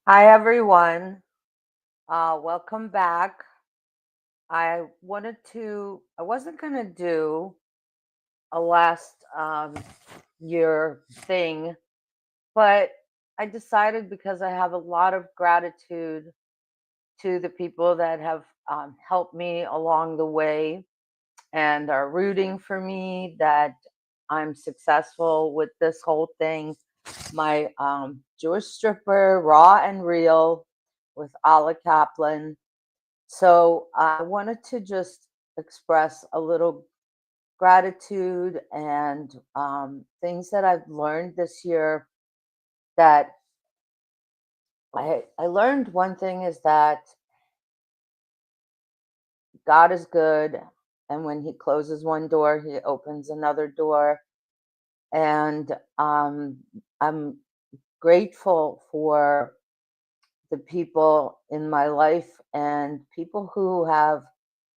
Hi, everyone. Welcome back. I wasn't going to do a last year thing, but I decided because I have a lot of gratitude to the people that have helped me along the way and are rooting for me that I'm successful with this whole thing. My Jewish stripper, Raw and Real, with Alla Kaplan. So I wanted to just express a little gratitude and things that I've learned this year. That I learned one thing is that God is good, and when He closes one door, He opens another door. And I'm grateful for the people in my life and people who have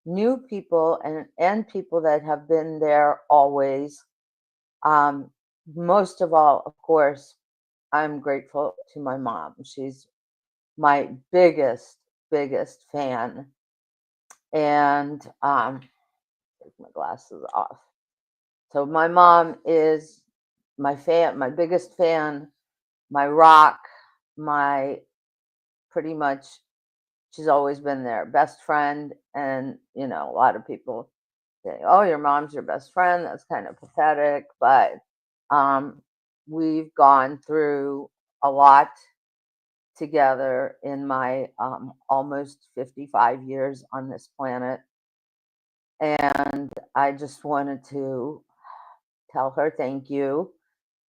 new people and people that have been there always. Um, Most of all, of course, I'm grateful to my mom. She's my biggest fan. And take my glasses off. So my mom is my fan, my biggest fan, my rock, my pretty much she's always been there, best friend. And a lot of people say, "Oh, your mom's your best friend." That's kind of pathetic, but um, we've gone through a lot together in my almost 55 years on this planet. And I just wanted to tell her thank you.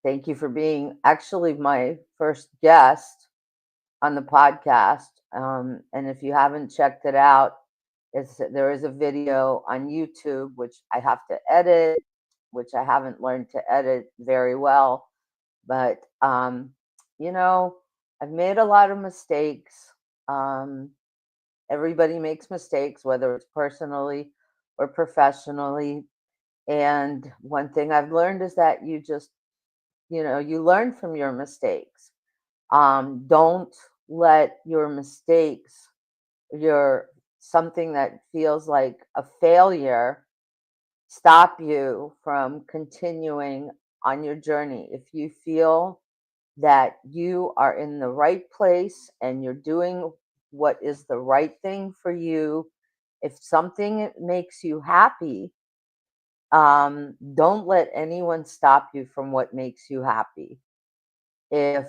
Thank you for being actually my first guest on the podcast. And if you haven't checked it out, there is a video on YouTube which I have to edit, which I haven't learned to edit very well. But you know, I've made a lot of mistakes. Um, Everybody makes mistakes, whether it's personally or professionally. And one thing I've learned is that you learn from your mistakes. Don't let your mistakes, your something that feels like a failure, stop you from continuing on your journey. If you feel that you are in the right place and you're doing what is the right thing for you, if something makes you happy, don't let anyone stop you from what makes you happy. If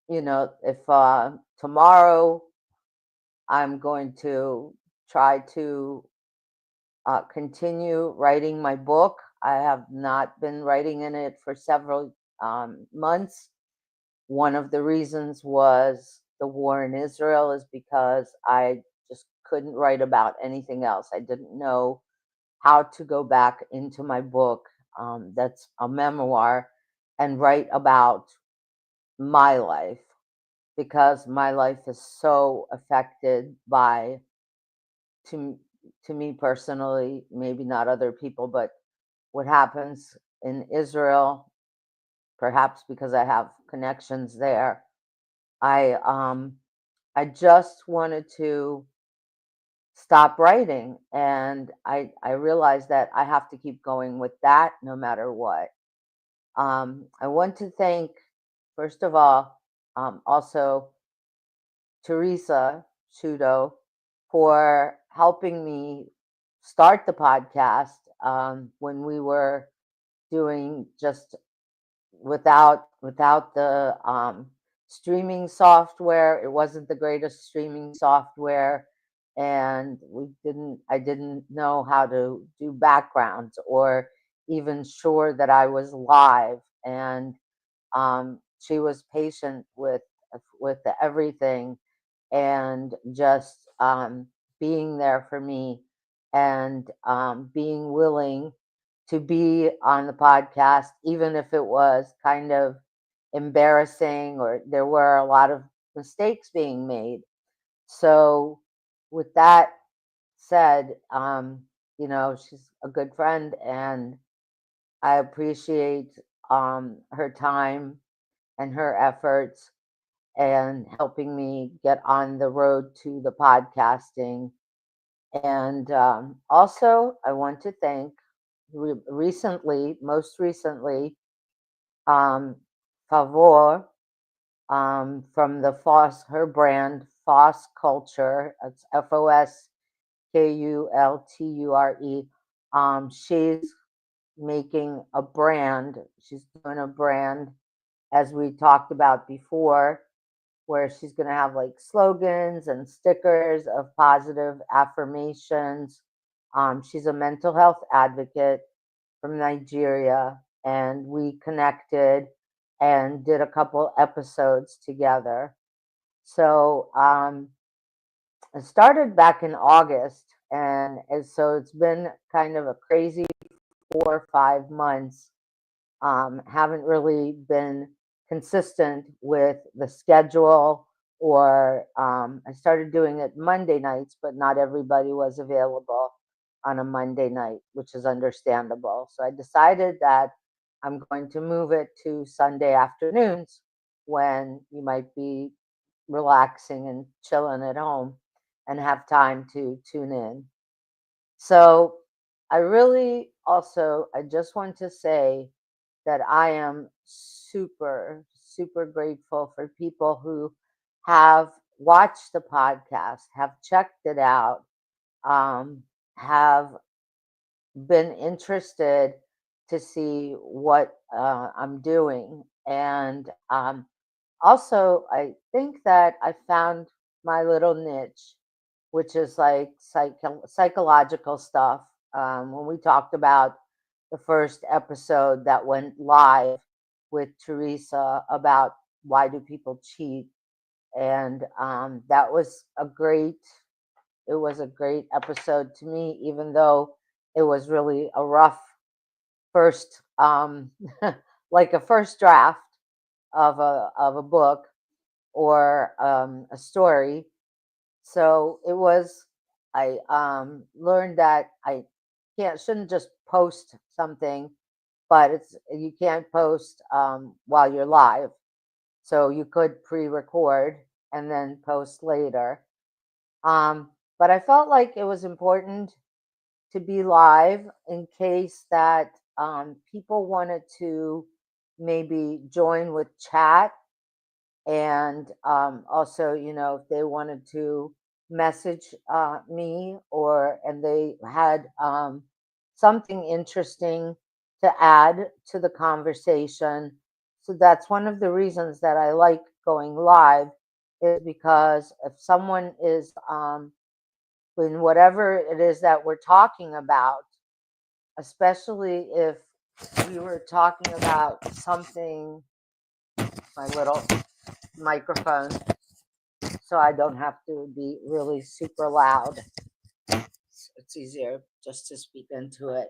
if tomorrow I'm going to try to continue writing my book. I have not been writing in it for several months. One of the reasons was the war in Israel, is because I just couldn't write about anything else. I didn't know how to go back into my book, that's a memoir, and write about my life, because my life is so affected by, to to me personally, maybe not other people, but what happens in Israel, perhaps because I have connections there. I I just wanted to stop writing, and I realized that I have to keep going with that no matter what. I want to thank, first of all, also Teresa Shudo for helping me start the podcast when we were doing just without the streaming software. It wasn't the greatest streaming software, and we didn't. I didn't know how to do backgrounds or even sure that I was live. And she was patient with everything, and just being there for me, and being willing to be on the podcast, even if it was kind of embarrassing or there were a lot of mistakes being made. So, with that said, she's a good friend, and I appreciate her time and her efforts. and helping me get on the road to the podcasting. And also, I want to thank most recently, um, Favor, from the Foss, her brand, Foss Culture. It's FOSKULTURE. She's making a brand. She's doing a brand, as we talked about before, where she's going to have like slogans and stickers of positive affirmations. She's a mental health advocate from Nigeria, and we connected and did a couple episodes together. So it started back in August, and so it's been kind of a crazy 4 or 5 months. Haven't really been consistent with the schedule, or I started doing it Monday nights, but not everybody was available on a Monday night, which is understandable. So I decided that I'm going to move it to Sunday afternoons when you might be relaxing and chilling at home and have time to tune in. So I just want to say that I am super, super grateful for people who have watched the podcast, have checked it out, have been interested to see what I'm doing. And also, I think that I found my little niche, which is like psychological stuff. When we talked about the first episode that went live with Teresa about why do people cheat, and it was a great episode to me, even though it was really a rough first, like a first draft of a book or a story. So it was. I learned that I shouldn't just post something, but you can't post while you're live. So you could pre-record and then post later. But I felt like it was important to be live in case that people wanted to maybe join with chat, and also, if they wanted to message me, and they had something interesting to add to the conversation. So that's one of the reasons that I like going live, is because if someone is in whatever it is that we're talking about, especially if we were talking about something, my little microphone, so I don't have to be really super loud. It's easier just to speak into it.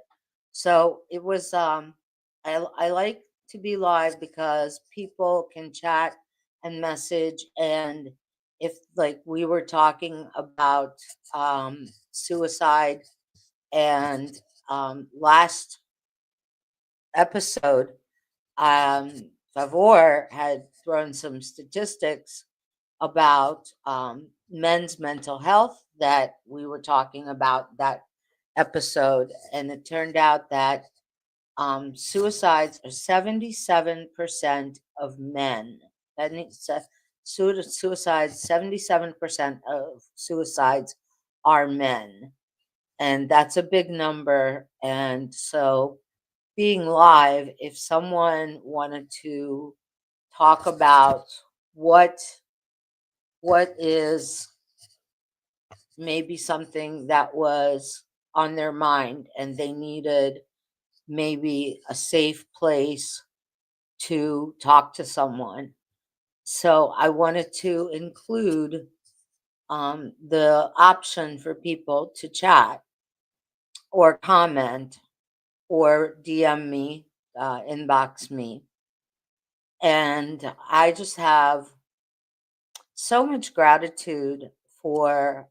So it was I like to be live because people can chat and message, and if like we were talking about suicide, and last episode, Favor had thrown some statistics about men's mental health that we were talking about that episode. And it turned out that suicides are 77% of men. That means suicides, 77% of suicides are men. And that's a big number. And so being live, if someone wanted to talk about what is maybe something that was on their mind, and they needed maybe a safe place to talk to someone. So I wanted to include the option for people to chat or comment or DM me, inbox me. And I just have so much gratitude for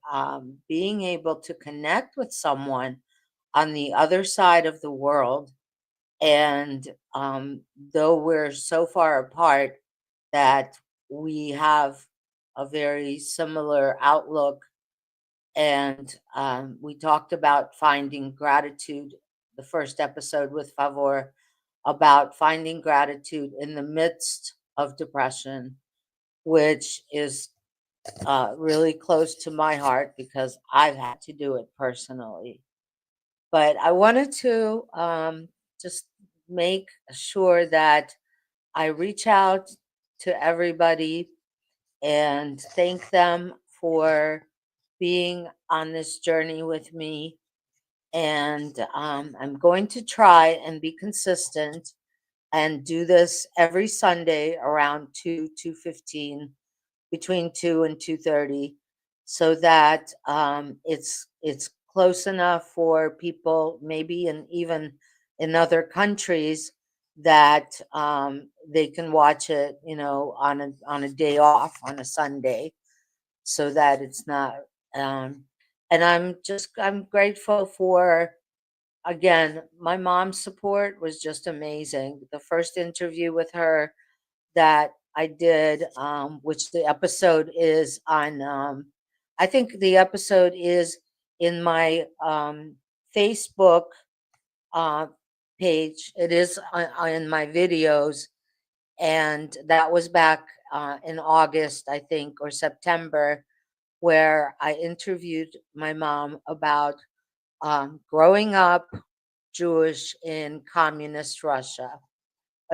being able to connect with someone on the other side of the world. And though we're so far apart that we have a very similar outlook, and we talked about finding gratitude. The first episode with Favor about finding gratitude in the midst of depression, which is really close to my heart because I've had to do it personally. But I wanted to just make sure that I reach out to everybody and thank them for being on this journey with me. And I'm going to try and be consistent and do this every Sunday around 2:15, between 2 and 2:30, so that it's close enough for people, maybe in even in other countries, that they can watch it, on a day off, on a Sunday, so that it's not. Um, and I'm grateful for, again, my mom's support was just amazing. The first interview with her that I did, which the episode is on, I think the episode is in my Facebook uh, page. It is in my videos. And that was back in August, I think, or September, where I interviewed my mom about growing up Jewish in communist Russia,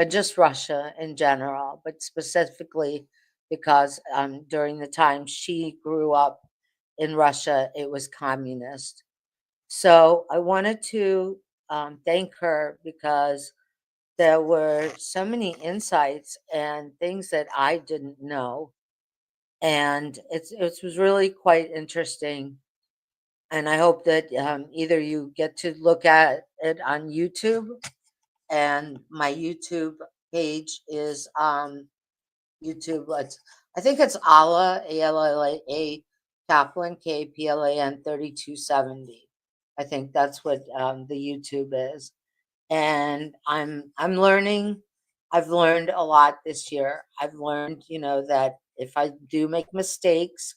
just Russia in general, but specifically because during the time she grew up in Russia, it was communist. So I wanted to thank her because there were so many insights and things that I didn't know. And it was really quite interesting. And I hope that either you get to look at it on YouTube, and my YouTube page is YouTube. I think it's Alla, Alla Kaplan, Kaplan 3270. I think that's what the YouTube is. And I'm learning. I've learned a lot this year. I've learned, that if I do make mistakes,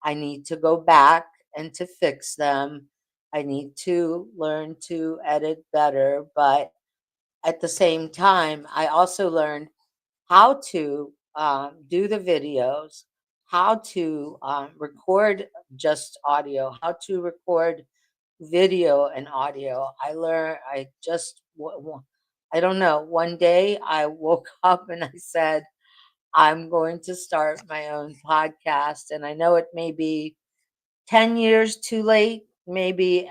I need to go back and to fix them. I need to learn to edit better, but at the same time, I also learned how to do the videos, how to record just audio, how to record video and audio. I learned, I don't know, one day I woke up and I said, I'm going to start my own podcast. And I know it may be 10 years too late. Maybe,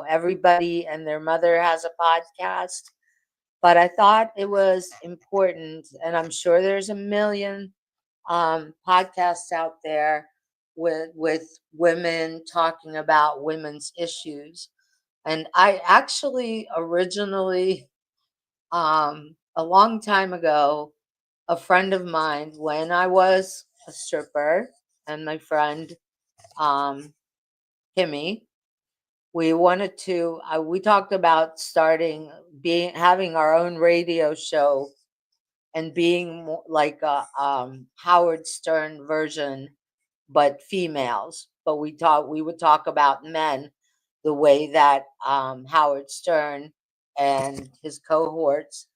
everybody and their mother has a podcast, but I thought it was important, and I'm sure there's a million podcasts out there with women talking about women's issues. And I actually originally, a long time ago, a friend of mine, when I was a stripper, and my friend um, Kimmy, we talked about having our own radio show and being like a Howard Stern version, but females. But we would talk about men the way that Howard Stern and his cohorts,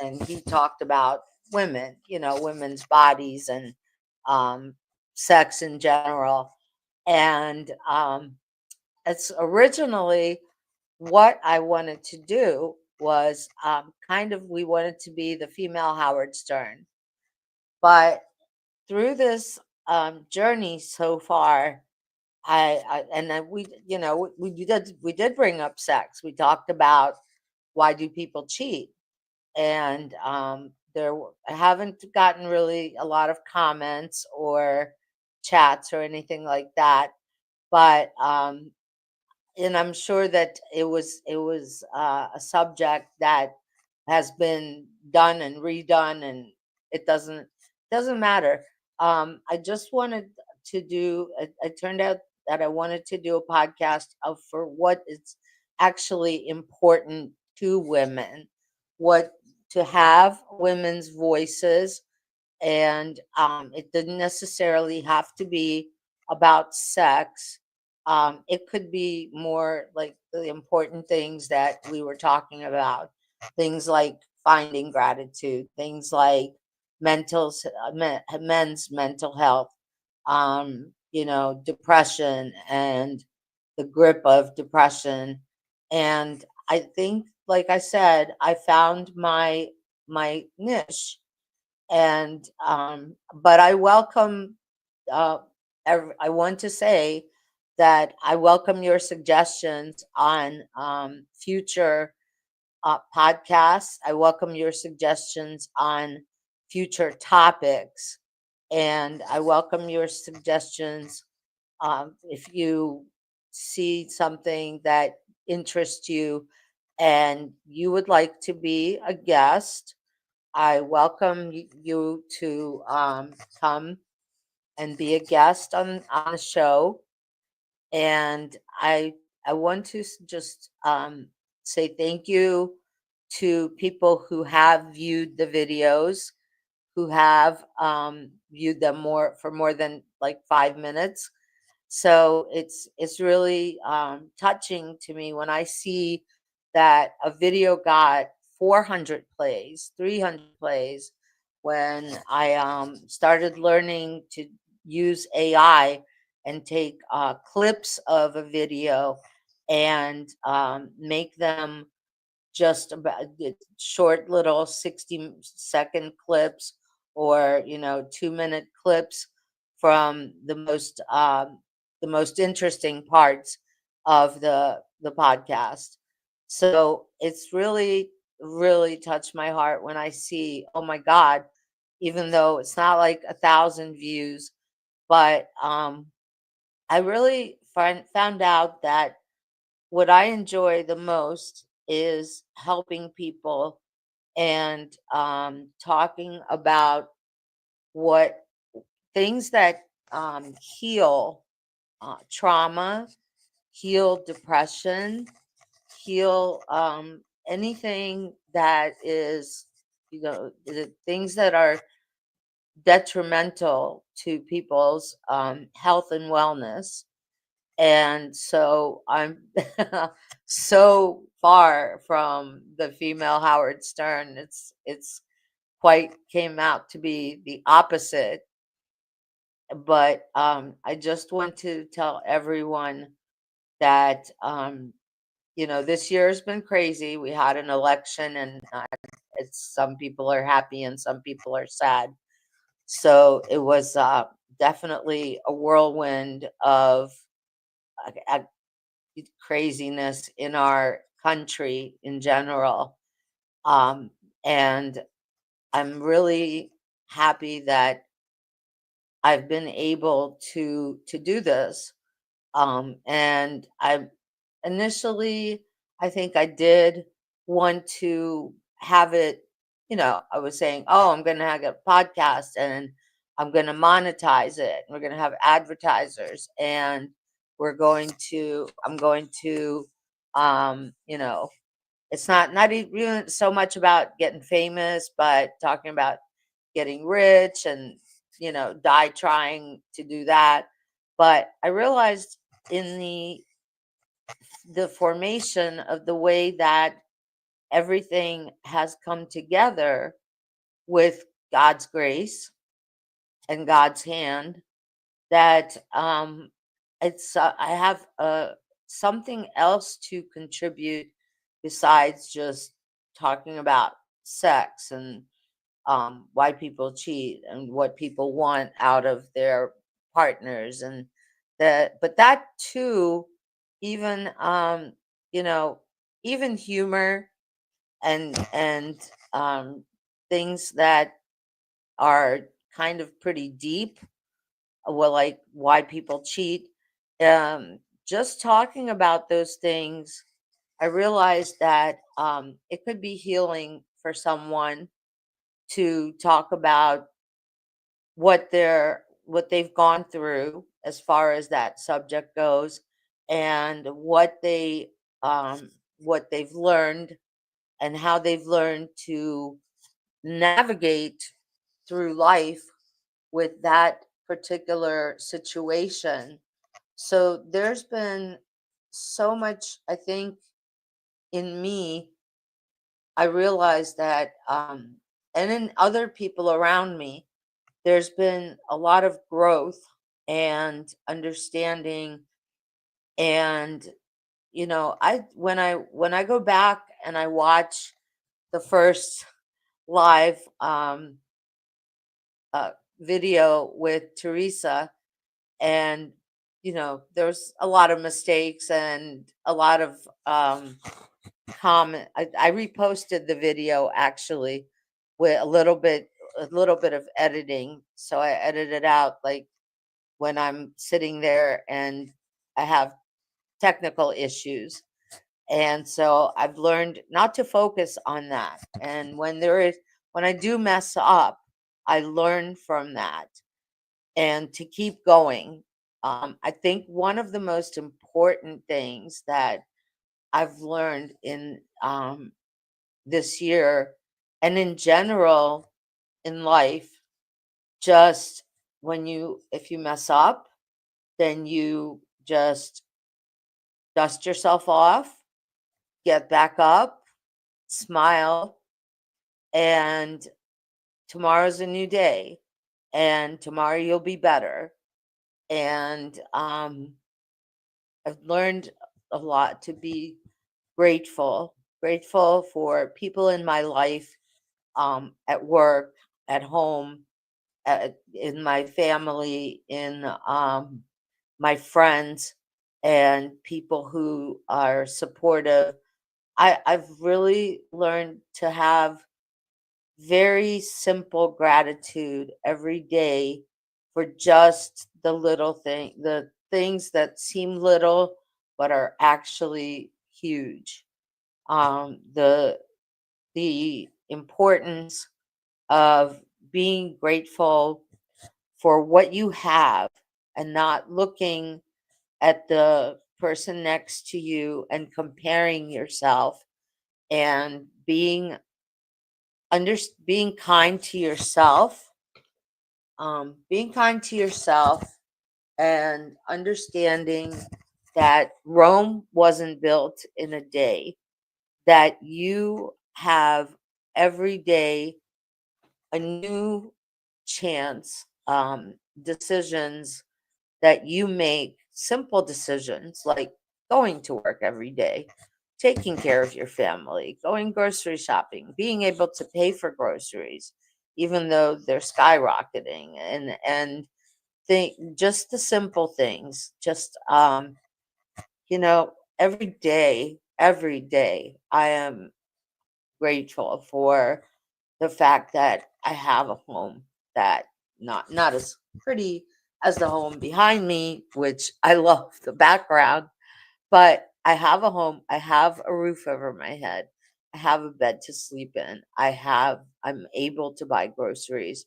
and he talked about women, women's bodies and um, sex in general. And it's originally what I wanted to do was we wanted to be the female Howard Stern. But through this journey so far, and then we did bring up sex. We talked about why do people cheat, and I haven't gotten really a lot of comments or chats or anything like that. But and I'm sure that it was a subject that has been done and redone, and it doesn't matter. I just wanted to do. It turned out that I wanted to do a podcast for what is actually important to women, what to have women's voices, And it didn't necessarily have to be about sex. It could be more like the important things that we were talking about, things like finding gratitude, things like men's mental health, depression and the grip of depression. And I think, like I said, I found my niche. And but I welcome, uh, I want to say that I welcome your suggestions on future podcasts. I welcome your suggestions on future topics, and I welcome your suggestions if you see something that interests you and you would like to be a guest. I welcome you to come and be a guest on the show. And I want to just say thank you to people who have viewed the videos, who have viewed them more than like 5 minutes. So it's really touching to me when I see that a video got 400 plays, 300 plays, when I started learning to use AI and take clips of a video and make them just about short little 60-second clips, or 2-minute clips from the most interesting parts of the podcast. So it's really touched my heart when I see, oh my God, even though it's not like 1,000 views, but I really found out that what I enjoy the most is helping people and talking about what things that heal trauma, heal depression, heal anything that is, the things that are detrimental to people's health and wellness. And so I'm so far from the female Howard Stern. It's quite came out to be the opposite. But I just want to tell everyone that this year has been crazy. We had an election, and it's some people are happy and some people are sad. So it was definitely a whirlwind of uh, craziness in our country in general. Um, and I'm really happy that I've been able to do this. And I initially, I think I did want to have it, I was saying, oh, I'm going to have a podcast and I'm going to monetize it. We're going to have advertisers, and I'm going to, you know, it's not even so much about getting famous, but talking about getting rich and, die trying to do that. But I realized in the formation of the way that everything has come together with God's grace and God's hand, that I have something else to contribute besides just talking about sex and why people cheat and what people want out of their partners, and but that too, even you know even humor and things that are kind of pretty deep, well, like why people cheat, um just talking about those things, I realized that it could be healing for someone to talk about what they've gone through as far as that subject goes, and what they've learned and how they've learned to navigate through life with that particular situation. So there's been so much, I think, in me. I realized that, and in other people around me, there's been a lot of growth and understanding. And I when I go back and I watch the first live uh, video with Teresa, and there's a lot of mistakes and a lot of comment. I reposted the video actually with a little bit of editing. So I edited out like when I'm sitting there and I have technical issues. And so I've learned not to focus on that. And when I do mess up, I learn from that and to keep going. I think one of the most important things that I've learned in this year and in general in life, just if you mess up, then you just dust yourself off, get back up, smile, and tomorrow's a new day, and tomorrow you'll be better. And I've learned a lot to be grateful for people in my life, at work, at home, in my family, in my friends, and people who are supportive. I've really learned to have very simple gratitude every day for just the things that seem little but are actually huge. The importance of being grateful for what you have and not looking at the person next to you and comparing yourself, and under being kind to yourself, being kind to yourself, and understanding that Rome wasn't built in a day, that you have every day a new chance. Decisions that you make, simple decisions like going to work every day, taking care of your family, going grocery shopping, being able to pay for groceries, even though they're skyrocketing, and think just the simple things. Just every day, I am grateful for the fact that I have a home that not as pretty as the home behind me, which I love the background, but I have a home, I have a roof over my head, I have a bed to sleep in, I'm able to buy groceries,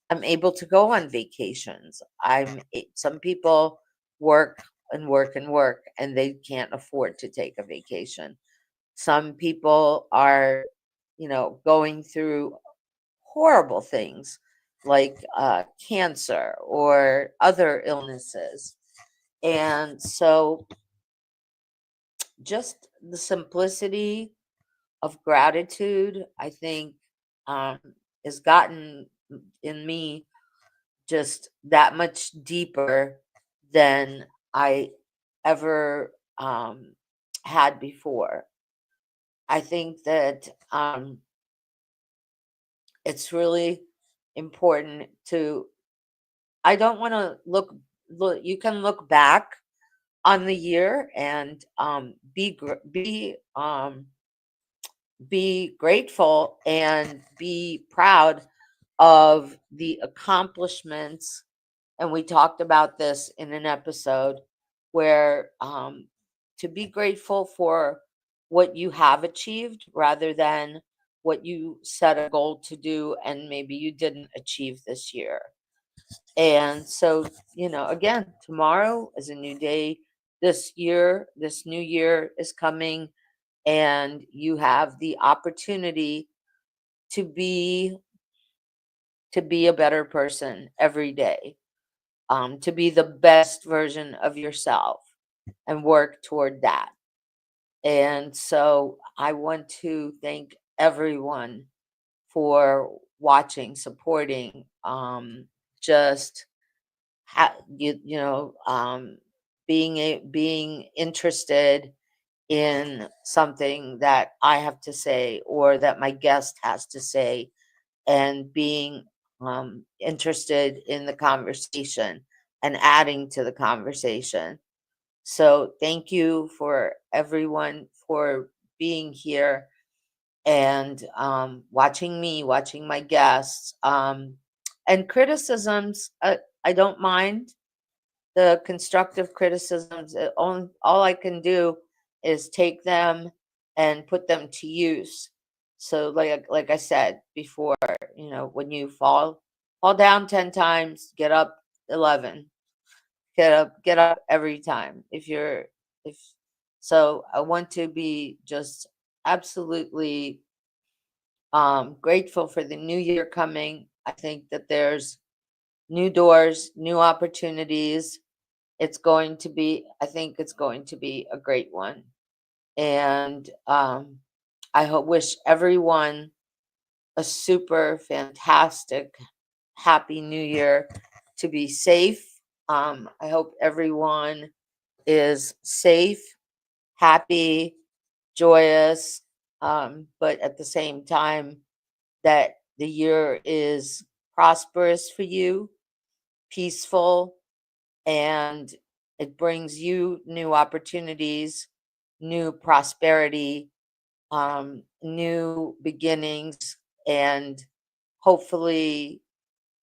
I'm able to go on vacations. Some people work and work and work and they can't afford to take a vacation. Some people are, going through horrible things like cancer or other illnesses. And so just the simplicity of gratitude, I think, um, has gotten in me just that much deeper than I ever had before. I think that it's really important to, I don't want to you can look back on the year and be grateful and be proud of the accomplishments. And we talked about this in an episode where, to be grateful for what you have achieved rather than what you set a goal to do and maybe you didn't achieve this year. And so, again, tomorrow is a new day. This new year is coming, and you have the opportunity to be to be a better person every day, to be the best version of yourself and work toward that. And so I want to thank everyone for watching, supporting, just you know, being interested in something that I have to say or that my guest has to say, and being interested in the conversation and adding to the conversation. So thank you for everyone for being here and watching me, watching my guests, and criticisms. I don't mind the constructive criticisms. All I can do is take them and put them to use. So, like I said before, you know, when you fall down 10 times, get up 11. Get up every time. If so, I want to be just absolutely grateful for the new year coming. I think that there's new doors, new opportunities. I think it's going to be a great one. And wish everyone a super fantastic, happy new year, to be safe. I hope everyone is safe, happy, joyous, but at the same time, that the year is prosperous for you, peaceful, and it brings you new opportunities, new prosperity, new beginnings, and hopefully,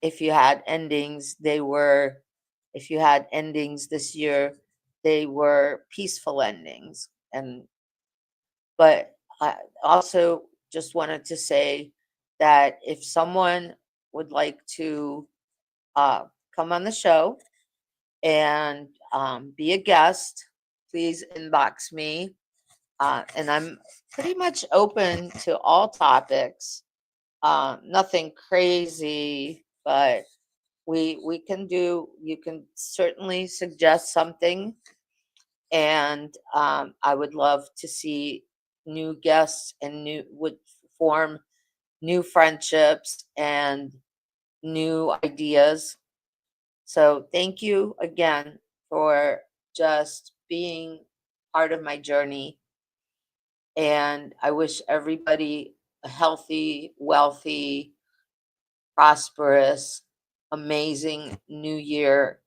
if you had endings, if you had endings this year, they were peaceful endings. But I also just wanted to say that if someone would like to uh, come on the show and be a guest, please inbox me. And I'm pretty much open to all topics. Nothing crazy, but we can do. You can certainly suggest something, and I would love to see new guests and new would form new friendships and new ideas. So thank you again for just being part of my journey. And I wish everybody a healthy, wealthy, prosperous, amazing new year.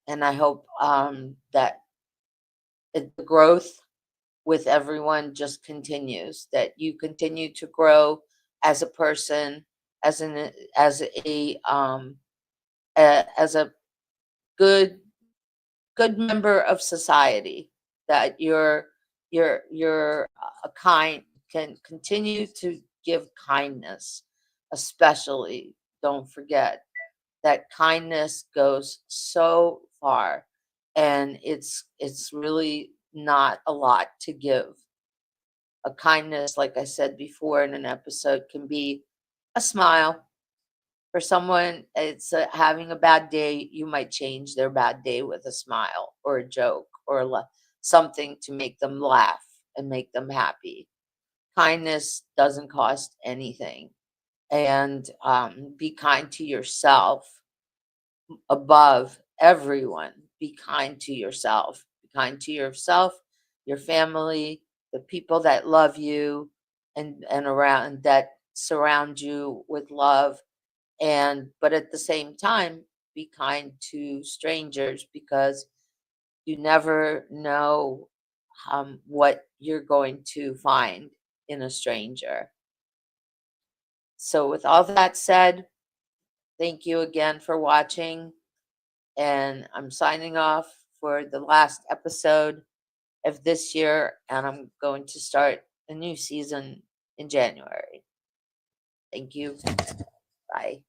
And I hope that the growth with everyone just continues, that you continue to grow as a person, as an as a good good member of society, that you're a kind can continue to give kindness, especially don't forget that kindness goes so far, and it's really not a lot to give. A kindness, like I said before in an episode, can be a smile. For someone, it's having a bad day, you might change their bad day with a smile or a joke or something to make them laugh and make them happy. Kindness doesn't cost anything. And be kind to yourself above everyone. Be kind to yourself. Be kind to yourself, your family, the people that love you and around that surround you with love, and but at the same time be kind to strangers, because you never know what you're going to find in a stranger. So with all that said, thank you again for watching, and I'm signing off for the last episode of this year, and I'm going to start a new season in January. Thank you. Bye.